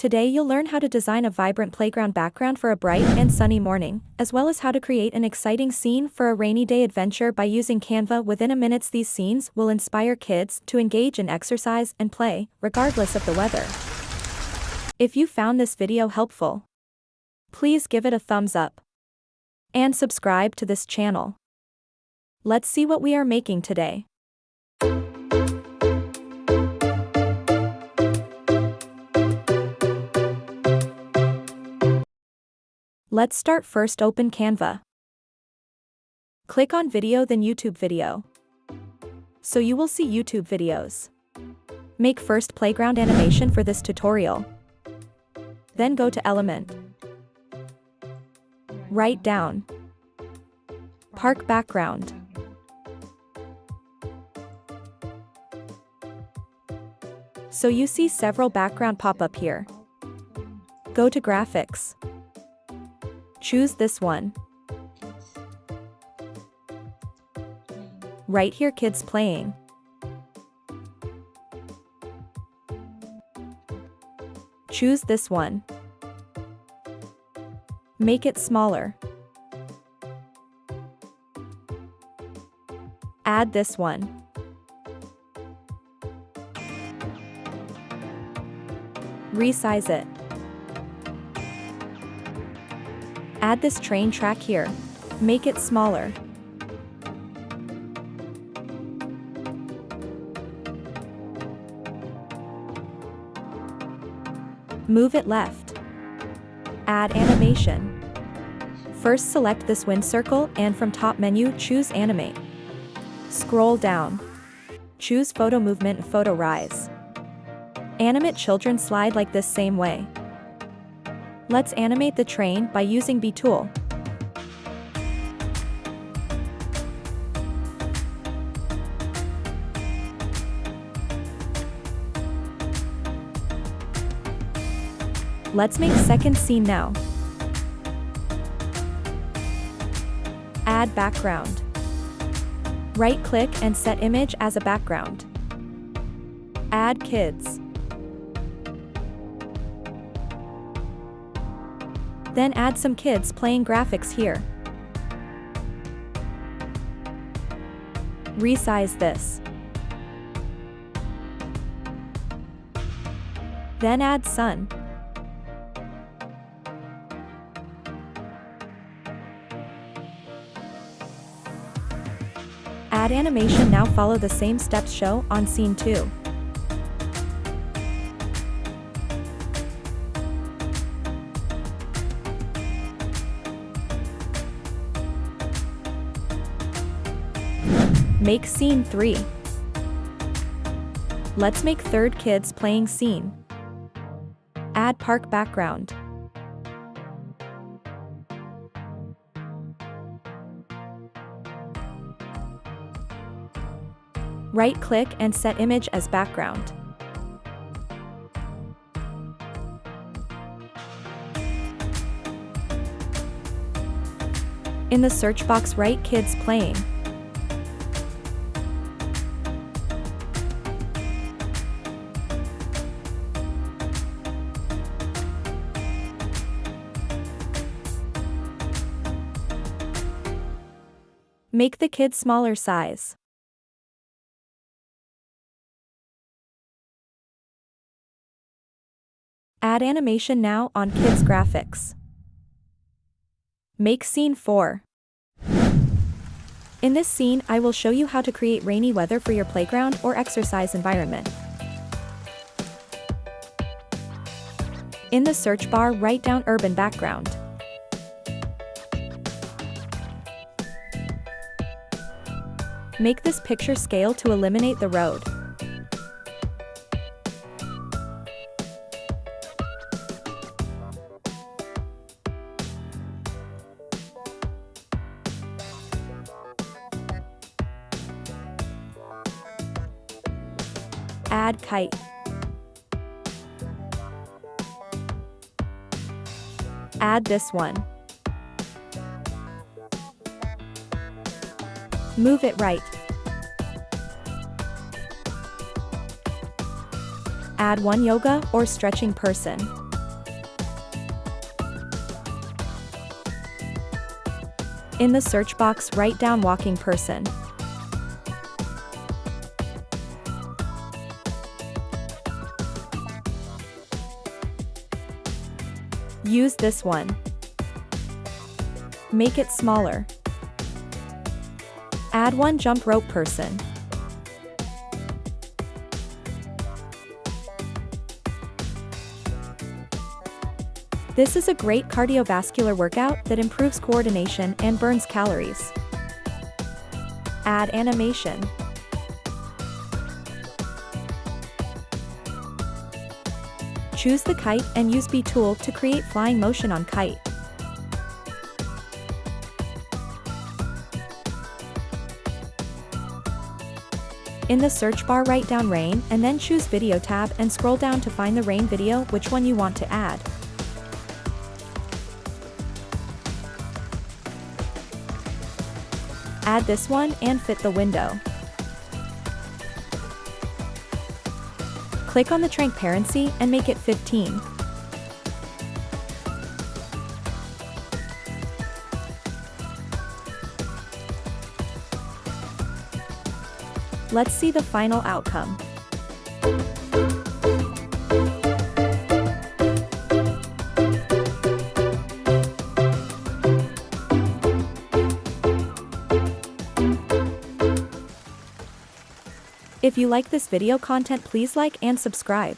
Today you'll learn how to design a vibrant playground background for a bright and sunny morning, as well as how to create an exciting scene for a rainy day adventure by using Canva within a minute. These scenes will inspire kids to engage in exercise and play, regardless of the weather. If you found this video helpful, please give it a thumbs up and subscribe to this channel. Let's see what we are making today. Let's start. First, open Canva. Click on Video, then YouTube Video. So you will see YouTube videos. Make first playground animation for this tutorial. Then go to Element. Write down Park Background. So you see several background pop up here. Go to Graphics. Choose this one. Right here, kids playing. Choose this one. Make it smaller. Add this one. Resize it. Add this train track here. Make it smaller. Move it left. Add animation. First, select this wind circle and from top menu choose Animate. Scroll down. Choose Photo Movement and Photo Rise. Animate children slide like this same way. Let's animate the train by using B tool. Let's make second scene now. Add background. Right-click and set image as a background. Add kids. Then add some kids playing graphics here. Resize this. Then add sun. Add animation. Now follow the same steps shown on scene 2. Make scene 3. Let's make third kids playing scene. Add park background. Right-click and set image as background. In the search box, write kids playing. Make the kids smaller size. Add animation now on kids graphics. Make scene 4. In this scene, I will show you how to create rainy weather for your playground or exercise environment. In the search bar, write down urban background. Make this picture scale to eliminate the road. Add kite. Add this one. Move it right. Add one yoga or stretching person. In the search box, write down walking person. Use this one. Make it smaller. Add one jump rope person. This is a great cardiovascular workout that improves coordination and burns calories. Add animation. Choose the kite and use B tool to create flying motion on kite. In the search bar, write down rain and then choose video tab and scroll down to find the rain video which one you want to add. Add this one and fit the window. Click on the transparency and make it 15. Let's see the final outcome. If you like this video content, please like and subscribe.